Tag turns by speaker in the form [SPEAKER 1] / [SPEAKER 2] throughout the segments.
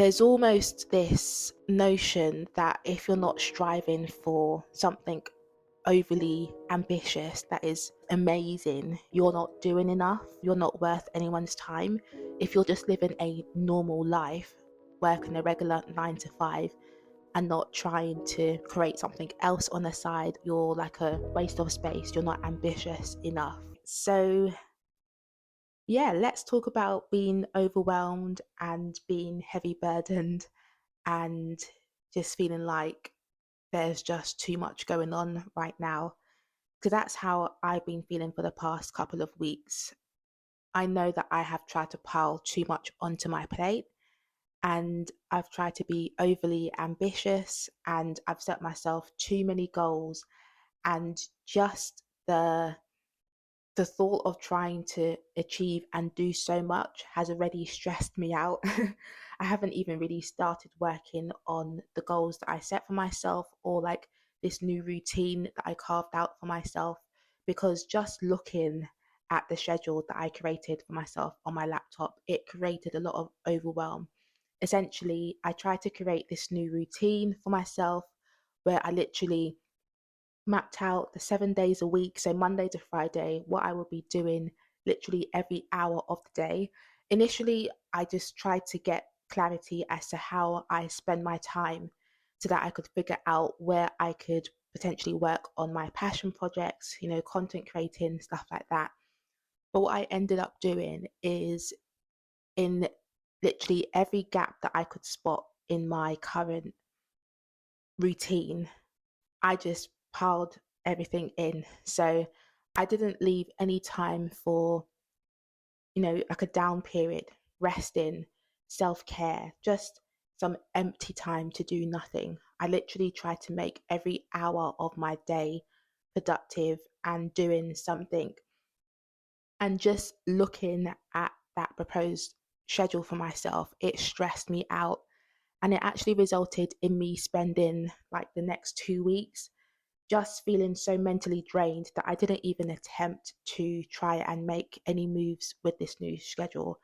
[SPEAKER 1] there's almost this notion that if you're not striving for something overly ambitious that is amazing, you're not doing enough, you're not worth anyone's time. If you're just living a normal life, working a regular 9 to 5, and not trying to create something else on the side, you're like a waste of space, you're not ambitious enough. So yeah, let's talk about being overwhelmed and being heavy burdened and just feeling like there's just too much going on right now. Because that's how I've been feeling for the past couple of weeks. I know that I have tried to pile too much onto my plate, and I've tried to be overly ambitious, and I've set myself too many goals, and just the thought of trying to achieve and do so much has already stressed me out. I haven't even really started working on the goals that I set for myself, or like this new routine that I carved out for myself, because just looking at the schedule that I created for myself on my laptop, it created a lot of overwhelm. Essentially, I tried to create this new routine for myself where I literally mapped out the 7 days a week, so Monday to Friday, what I will be doing literally every hour of the day. Initially, I just tried to get clarity as to how I spend my time so that I could figure out where I could potentially work on my passion projects, content creating, stuff like that. But what I ended up doing is, in literally every gap that I could spot in my current routine, I just piled everything in. So I didn't leave any time for, like a down period, resting, self care, just some empty time to do nothing. I literally tried to make every hour of my day productive and doing something. And just looking at that proposed schedule for myself, it stressed me out. And it actually resulted in me spending like the next 2 weeks just feeling so mentally drained that I didn't even attempt to try and make any moves with this new schedule.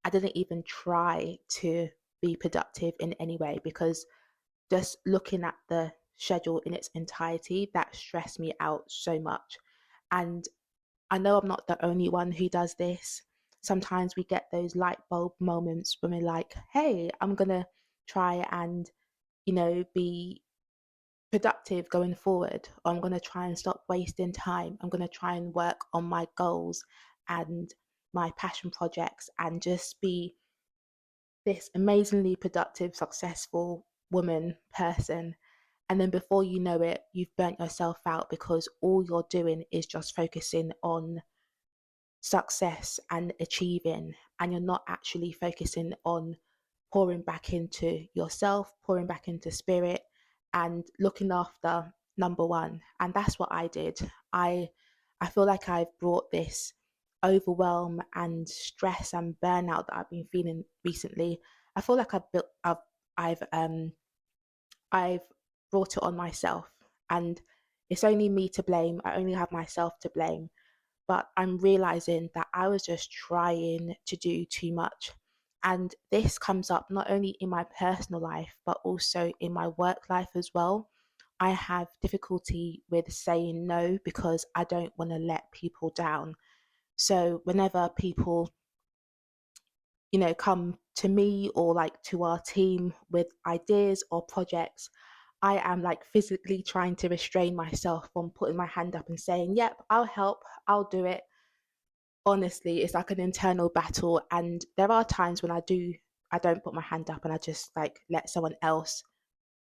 [SPEAKER 1] I didn't even try to be productive in any way, because just looking at the schedule in its entirety, that stressed me out so much. And I know I'm not the only one who does this. Sometimes we get those light bulb moments when we're like, hey, I'm going to try and, be productive going forward. I'm going to try and stop wasting time. I'm going to try and work on my goals and my passion projects and just be this amazingly productive, successful woman, person. And then before you know it, you've burnt yourself out because all you're doing is just focusing on success and achieving, and you're not actually focusing on pouring back into yourself, pouring back into spirit, and looking after number one. And that's what I did. I feel like I've brought this overwhelm and stress and burnout that I've been feeling recently. I feel like I've I've brought it on myself, and it's only me to blame. I only have myself to blame. But I'm realizing that I was just trying to do too much. And this comes up not only in my personal life, but also in my work life as well. I have difficulty with saying no because I don't want to let people down. So whenever people, come to me or like to our team with ideas or projects, I am like physically trying to restrain myself from putting my hand up and saying, yep, I'll help, I'll do it. Honestly, it's like an internal battle. And there are times when I don't put my hand up and I just like let someone else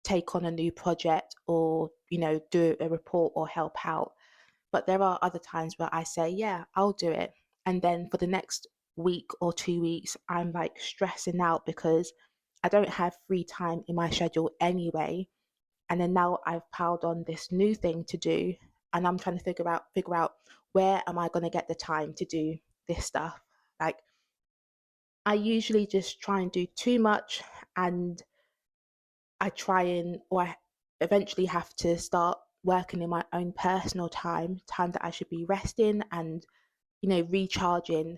[SPEAKER 1] take on a new project or, do a report or help out. But there are other times where I say, yeah, I'll do it. And then for the next week or 2 weeks, I'm like stressing out because I don't have free time in my schedule anyway. And then now I've piled on this new thing to do, and I'm trying to figure out where am I going to get the time to do this stuff. Like, I usually just try and do too much, and I eventually have to start working in my own personal time that I should be resting and, recharging.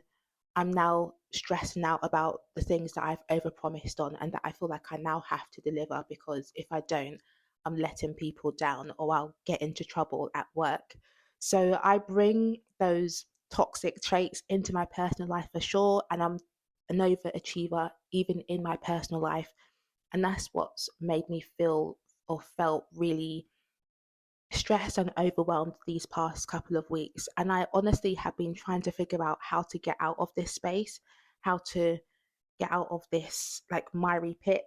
[SPEAKER 1] I'm now stressing out about the things that I've overpromised on and that I feel like I now have to deliver, because if I don't, I'm letting people down or I'll get into trouble at work. So I bring those toxic traits into my personal life for sure, and I'm an overachiever even in my personal life. And that's what's made me feel or felt really stressed and overwhelmed these past couple of weeks. And I honestly have been trying to figure out how to get out of this space, how to get out of this like miry pit,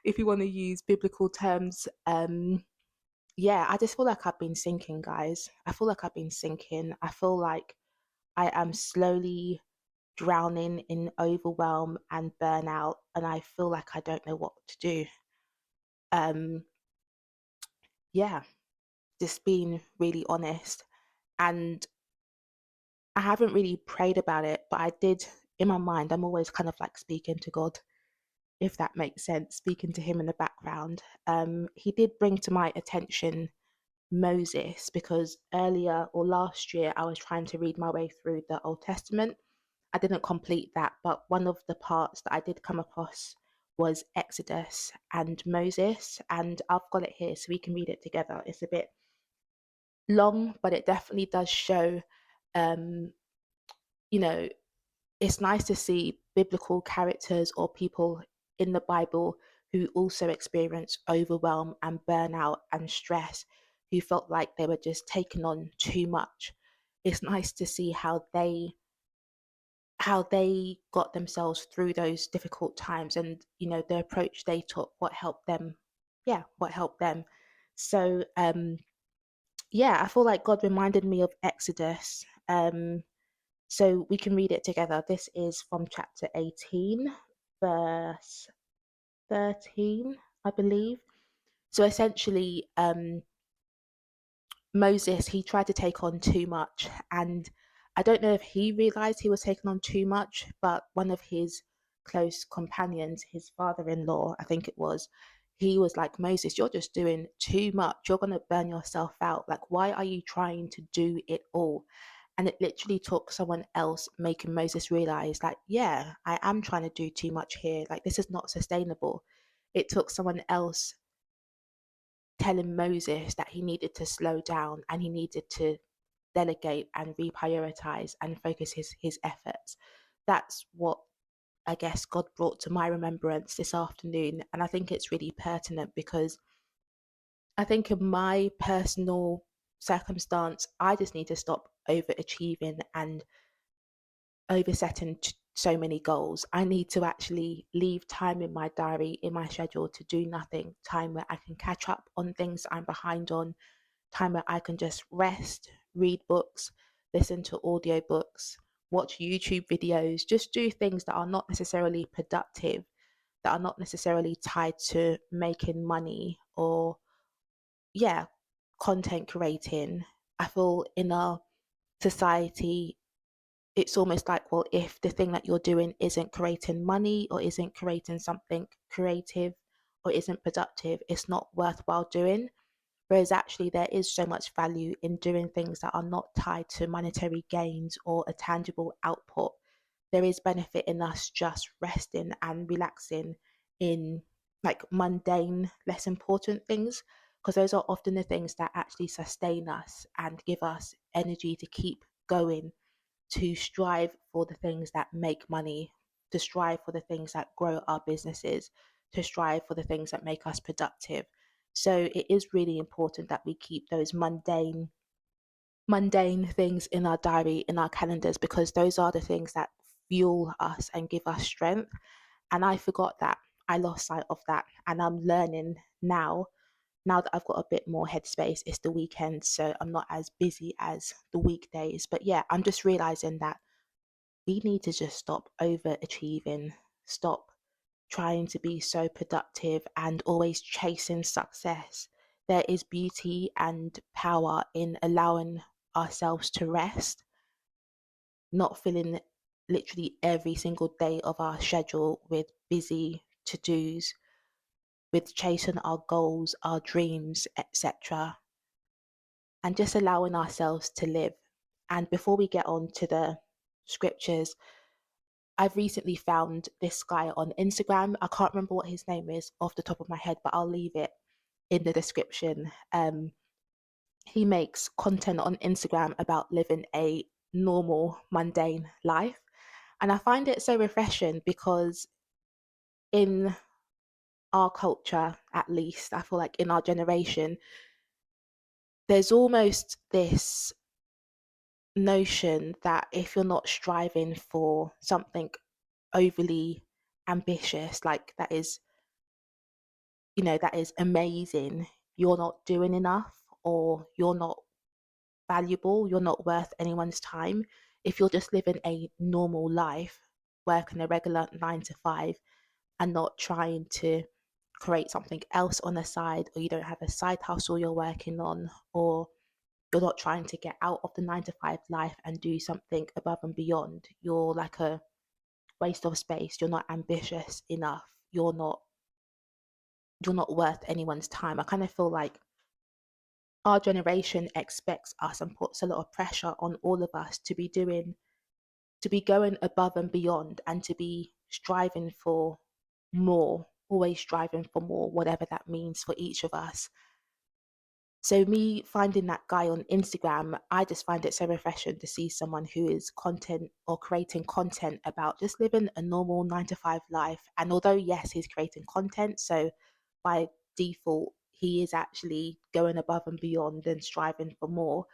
[SPEAKER 1] if you want to use biblical terms. Yeah, I just feel like I've been sinking, guys. I feel like I've been sinking. I feel like I am slowly drowning in overwhelm and burnout, and I feel like I don't know what to do. Um, yeah, just being really honest. And I haven't really prayed about it, but I did in my mind. I'm always kind of like speaking to God, if that makes sense, speaking to Him in the background. He did bring to my attention Moses, because earlier or last year I was trying to read my way through the Old Testament. I didn't complete that, but one of the parts that I did come across was Exodus and Moses, and I've got it here so we can read it together. It's a bit long, but it definitely does show, um, you know, it's nice to see biblical characters or people in the Bible who also experience overwhelm and burnout and stress, who felt like they were just taking on too much. It's nice to see how they got themselves through those difficult times, and the approach they took, what helped them. Yeah, what helped them. So yeah, I feel like God reminded me of Exodus. So we can read it together. This is from chapter 18, verse 13, I believe. So essentially, Moses, he tried to take on too much. And I don't know if he realized he was taking on too much, but one of his close companions, his father in law, I think it was, he was like, Moses, you're just doing too much. You're going to burn yourself out. Like, why are you trying to do it all? And it literally took someone else making Moses realize, like, yeah, I am trying to do too much here. Like, this is not sustainable. It took someone else telling Moses that he needed to slow down and he needed to delegate and reprioritize and focus his efforts. That's what I guess God brought to my remembrance this afternoon. And I think it's really pertinent because I think in my personal circumstance, I just need to stop overachieving and oversetting so many goals. I need to actually leave time in my diary, in my schedule, to do nothing, time where I can catch up on things I'm behind on, time where I can just rest, read books, listen to audiobooks, watch YouTube videos, just do things that are not necessarily productive, that are not necessarily tied to making money or, yeah, content creating. I feel in our society, it's almost like, well, if the thing that you're doing isn't creating money or isn't creating something creative or isn't productive, it's not worthwhile doing. Whereas actually, there is so much value in doing things that are not tied to monetary gains or a tangible output. There is benefit in us just resting and relaxing in like mundane, less important things, because those are often the things that actually sustain us and give us energy to keep going, to strive for the things that make money, to strive for the things that grow our businesses, to strive for the things that make us productive. So it is really important that we keep those mundane things in our diary, in our calendars, because those are the things that fuel us and give us strength. And I forgot that. I lost sight of that. And I'm learning now that I've got a bit more headspace. It's the weekend, so I'm not as busy as the weekdays. But yeah, I'm just realizing that we need to just stop overachieving, stop trying to be so productive and always chasing success. There is beauty and power in allowing ourselves to rest, not filling literally every single day of our schedule with busy to dos, with chasing our goals, our dreams, etc., and just allowing ourselves to live. And before we get on to the scriptures, I've recently found this guy on Instagram. I can't remember what his name is off the top of my head, but I'll leave it in the description. He makes content on Instagram about living a normal, mundane life. And I find it so refreshing because in our culture, at least, I feel like in our generation, there's almost this notion that if you're not striving for something overly ambitious, like that is amazing, you're not doing enough, or you're not valuable, you're not worth anyone's time. If you're just living a normal life, working a regular 9 to 5, and not trying to create something else on the side, or you don't have a side hustle you're working on, or you're not trying to get out of the 9 to 5 life and do something above and beyond, you're like a waste of space, you're not ambitious enough, you're not worth anyone's time. I kind of feel like our generation expects us and puts a lot of pressure on all of us to be going above and beyond, and to be striving for more, always striving for more, whatever that means for each of us. So me finding that guy on Instagram, I just find it so refreshing to see someone who is content or creating content about just living a normal 9 to 5 life. And although yes, he's creating content, so by default he is actually going above and beyond and striving for more.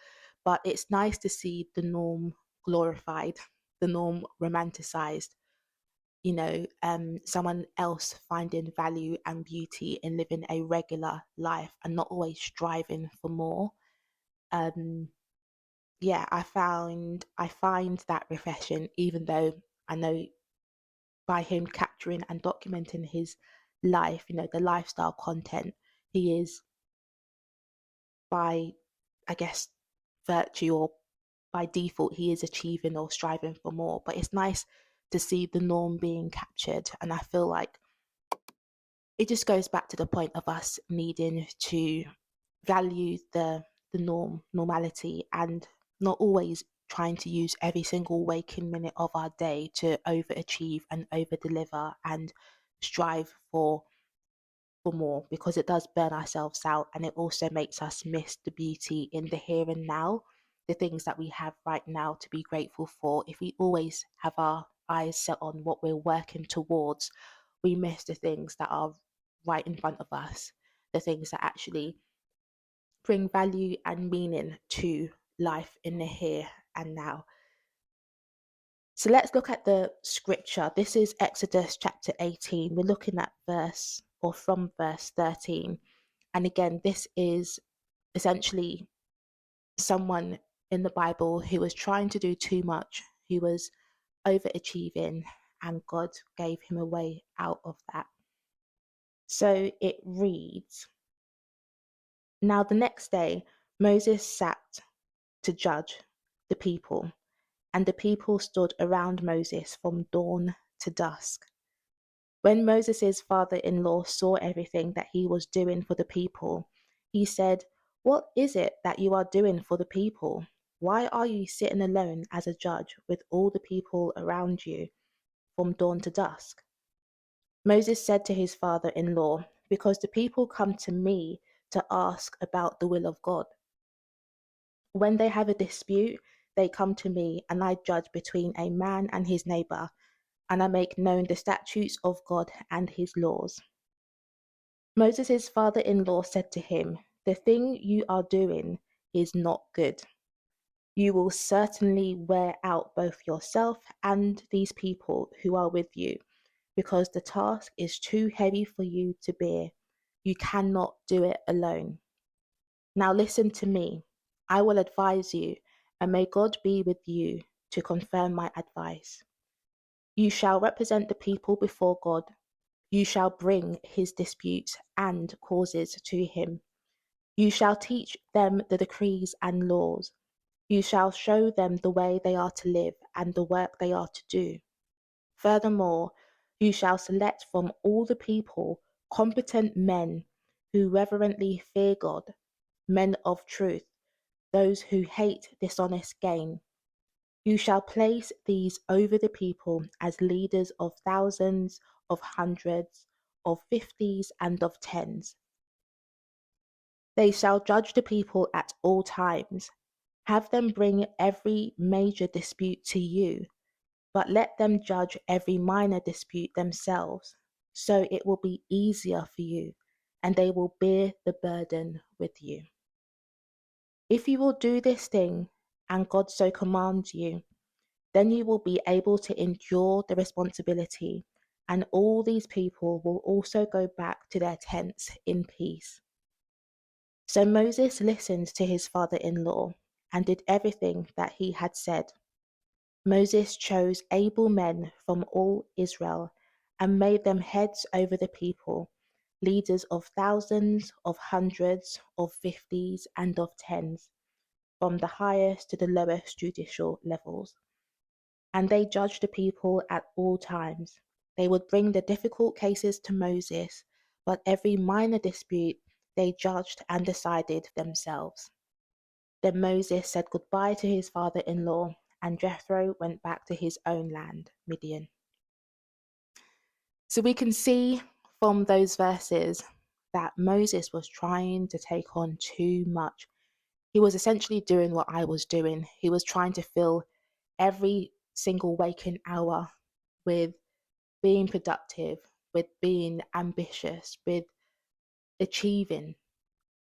[SPEAKER 1] But it's nice to see the norm glorified, the norm romanticized, someone else finding value and beauty in living a regular life and not always striving for more. Um, yeah, I find that refreshing, even though I know by him capturing and documenting his life, the lifestyle content, he is by, I guess, virtue or by default, he is achieving or striving for more. But it's nice to see the norm being captured. And I feel like it just goes back to the point of us needing to value the normality, and not always trying to use every single waking minute of our day to overachieve and over deliver and strive for more, because it does burn ourselves out, and it also makes us miss the beauty in the here and now, the things that we have right now to be grateful for. If we always have our eyes set on what we're working towards, we miss the things that are right in front of us, the things that actually bring value and meaning to life in the here and now. So let's look at the scripture. This is Exodus chapter 18. We're looking at from verse 13. And again, this is essentially someone in the Bible who was trying to do too much, who was overachieving, and God gave him a way out of that. So it reads, "Now the next day, Moses sat to judge the people, and the people stood around Moses from dawn to dusk. When Moses' father-in-law saw everything that he was doing for the people, he said, 'What is it that you are doing for the people? Why are you sitting alone as a judge with all the people around you from dawn to dusk?' Moses said to his father-in-law, 'Because the people come to me to ask about the will of God. When they have a dispute, they come to me, and I judge between a man and his neighbor, and I make known the statutes of God and his laws.' Moses' father-in-law said to him, 'The thing you are doing is not good. You will certainly wear out both yourself and these people who are with you, because the task is too heavy for you to bear. You cannot do it alone. Now listen to me. I will advise you, and may God be with you to confirm my advice. You shall represent the people before God. You shall bring his disputes and causes to him. You shall teach them the decrees and laws. You shall show them the way they are to live and the work they are to do. Furthermore, you shall select from all the people competent men who reverently fear God, men of truth, those who hate dishonest gain. You shall place these over the people as leaders of thousands, of hundreds, of fifties, and of tens. They shall judge the people at all times. Have them bring every major dispute to you, but let them judge every minor dispute themselves. So it will be easier for you, and they will bear the burden with you. If you will do this thing, and God so commands you, then you will be able to endure the responsibility, and all these people will also go back to their tents in peace. So Moses listened to his father-in-law and did everything that he had said. Moses chose able men from all Israel and made them heads over the people, leaders of thousands, of hundreds, of fifties, and of tens, from the highest to the lowest judicial levels. And they judged the people at all times. They would bring the difficult cases to Moses, but every minor dispute they judged and decided themselves. Then Moses said goodbye to his father-in-law, and Jethro went back to his own land, Midian. So we can see from those verses that Moses was trying to take on too much. He was essentially doing what I was doing. He was trying to fill every single waking hour with being productive, with being ambitious, with achieving,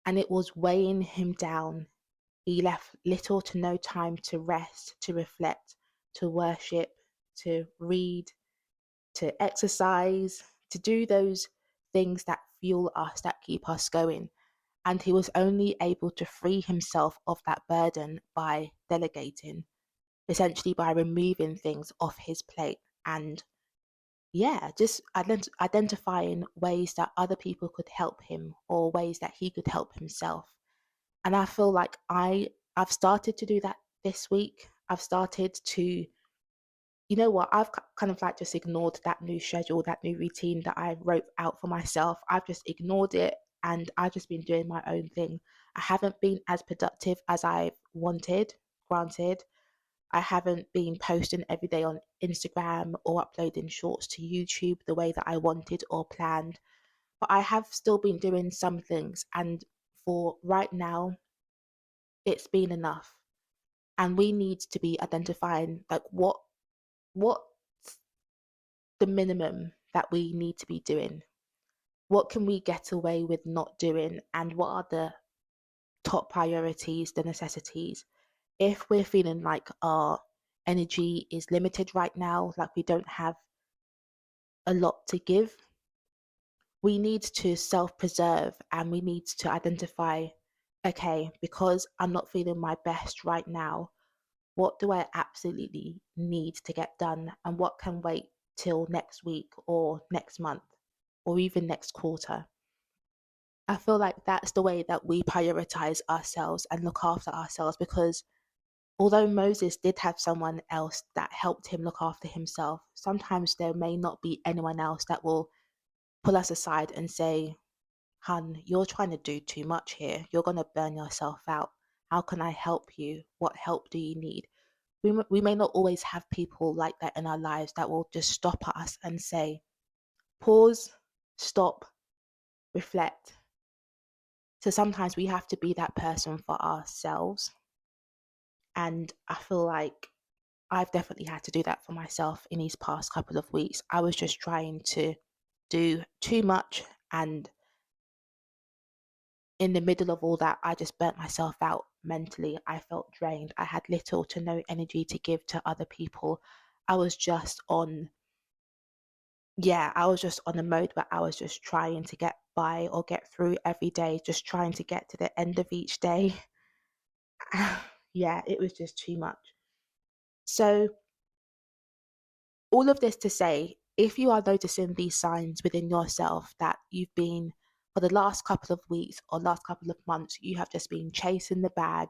[SPEAKER 1] and it was weighing him down. He left little to no time to rest, to reflect, to worship, to read, to exercise, to do those things that fuel us, that keep us going. And he was only able to free himself of that burden by delegating, essentially by removing things off his plate and just identifying ways that other people could help him or ways that he could help himself. And I feel like I've started to do that this week. I've started to, I've kind of like just ignored that new schedule, that new routine that I wrote out for myself. I've just ignored it and I've just been doing my own thing. I haven't been as productive as I wanted, granted. I haven't been posting every day on Instagram or uploading shorts to YouTube the way that I wanted or planned. But I have still been doing some things. And for right now, it's been enough. And we need to be identifying like what's the minimum that we need to be doing. What can we get away with not doing? And what are the top priorities, the necessities? If we're feeling like our energy is limited right now, like we don't have a lot to give, we need to self-preserve and we need to identify, okay, because I'm not feeling my best right now, what do I absolutely need to get done and what can wait till next week or next month or even next quarter? I feel like that's the way that we prioritize ourselves and look after ourselves, because although Moses did have someone else that helped him look after himself, sometimes there may not be anyone else that will pull us aside and say, Hun, you're trying to do too much here. You're going to burn yourself out. How can I help you? What help do you need? We may not always have people like that in our lives that will just stop us and say, pause, stop, reflect. So sometimes we have to be that person for ourselves. And I feel like I've definitely had to do that for myself in these past couple of weeks. I was just trying to do too much, and in the middle of all that, I just burnt myself out mentally. I felt drained. I had little to no energy to give to other people. I was just on, I was just on a mode where I was just trying to get by or get through every day, just trying to get to the end of each day. It was just too much. So all of this to say, if you are noticing these signs within yourself that you've been, for the last couple of weeks or last couple of months, you have just been chasing the bag,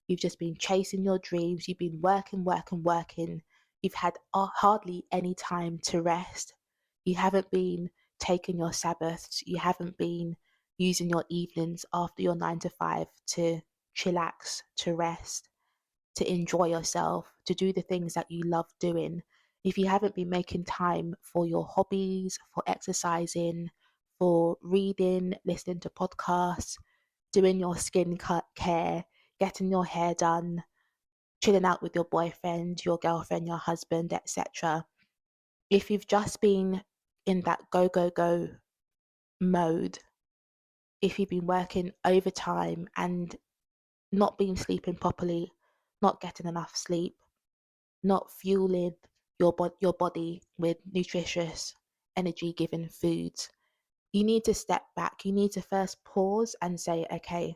[SPEAKER 1] you've just been chasing your dreams, you've been working, working, working, you've had hardly any time to rest, you haven't been taking your Sabbaths, you haven't been using your evenings after your 9 to 5 to chillax, to rest, to enjoy yourself, to do the things that you love doing. If you haven't been making time for your hobbies, for exercising, for reading, listening to podcasts, doing your care, getting your hair done, chilling out with your boyfriend, your girlfriend, your husband, etc. If you've just been in that go, go, go mode, if you've been working overtime and not been sleeping properly, not getting enough sleep, not fueling your body with nutritious, energy giving foods, you need to step back. You need to first pause and say, okay,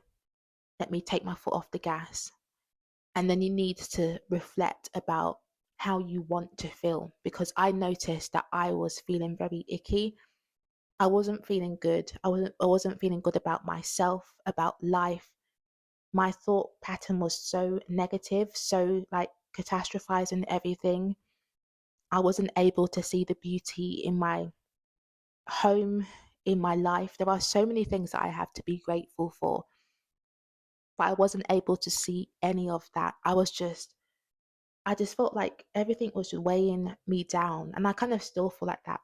[SPEAKER 1] let me take my foot off the gas. And then you need to reflect about how you want to feel. Because I noticed that I was feeling very icky. I wasn't feeling good. I wasn't feeling good about myself, about life. My thought pattern was so negative, so like catastrophizing everything. I wasn't able to see the beauty in my home, in my life. There are so many things that I have to be grateful for, but I wasn't able to see any of that. I just felt like everything was weighing me down. And I kind of still feel like that.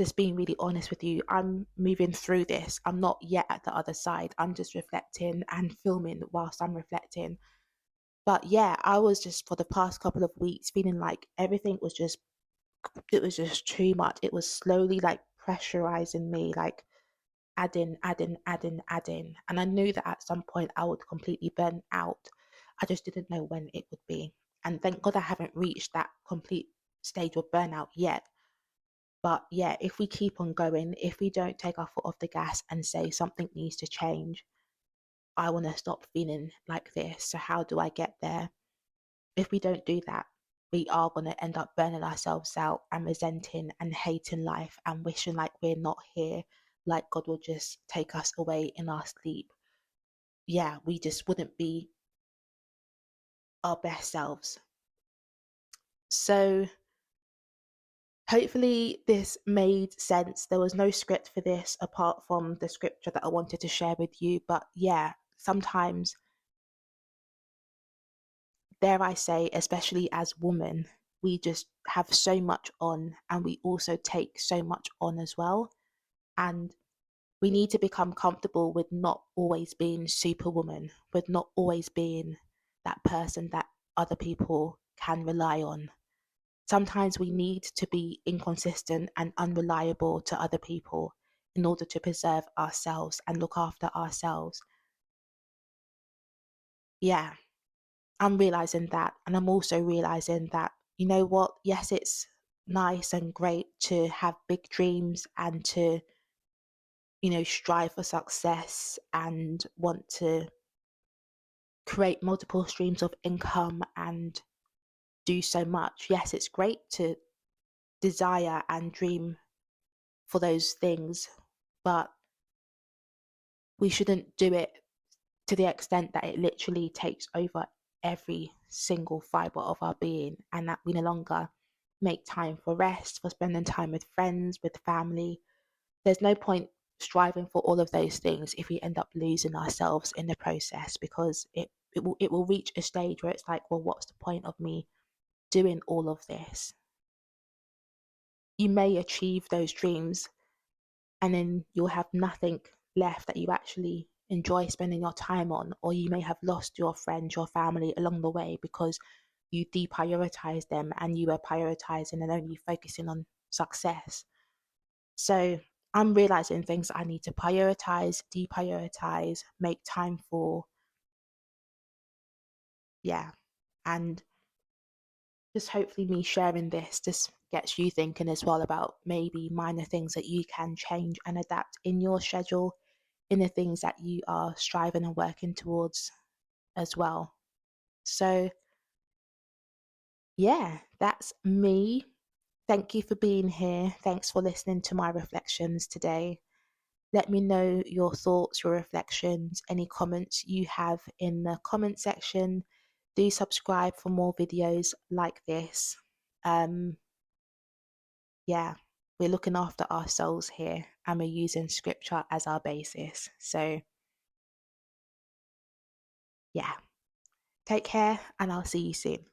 [SPEAKER 1] Just being really honest with you, I'm moving through this. I'm not yet at the other side. I'm just reflecting and filming whilst I'm reflecting. But yeah, I was just for the past couple of weeks feeling like everything was just, it was just too much. It was slowly like pressurizing me, like adding. And I knew that at some point I would completely burn out. I just didn't know when it would be. And thank God I haven't reached that complete stage of burnout yet. But yeah, if we keep on going, if we don't take our foot off the gas and say something needs to change, I want to stop feeling like this. So, how do I get there? If we don't do that, we are going to end up burning ourselves out and resenting and hating life and wishing like we're not here, like God will just take us away in our sleep. Yeah, we just wouldn't be our best selves. So, hopefully, this made sense. There was no script for this apart from the scripture that I wanted to share with you. But yeah, sometimes, dare I say, especially as women, we just have so much on and we also take so much on as well. And we need to become comfortable with not always being superwoman, with not always being that person that other people can rely on. Sometimes we need to be inconsistent and unreliable to other people in order to preserve ourselves and look after ourselves. Yeah, I'm realizing that. And I'm also realizing that, you know what? Yes, it's nice and great to have big dreams and to, strive for success and want to create multiple streams of income and do so much. Yes, it's great to desire and dream for those things, but we shouldn't do it to the extent that it literally takes over every single fiber of our being and that we no longer make time for rest, for spending time with friends, with family. There's no point striving for all of those things if we end up losing ourselves in the process, because it will reach a stage where it's like, well, what's the point of me doing all of this? You may achieve those dreams and then you'll have nothing left that you actually enjoy spending your time on, or you may have lost your friends, your family along the way because you deprioritize them and you were prioritizing and only focusing on success. So I'm realizing things I need to prioritize, deprioritize, make time for. Yeah. And just hopefully me sharing this just gets you thinking as well about maybe minor things that you can change and adapt in your schedule, in the things that you are striving and working towards as well. So, yeah, that's me. Thank you for being here. Thanks for listening to my reflections today. Let me know your thoughts, your reflections, any comments you have in the comment section. Do subscribe for more videos like this. Um, yeah, we're looking after our souls here and we're using scripture as our basis. So, yeah. Take care, and I'll see you soon.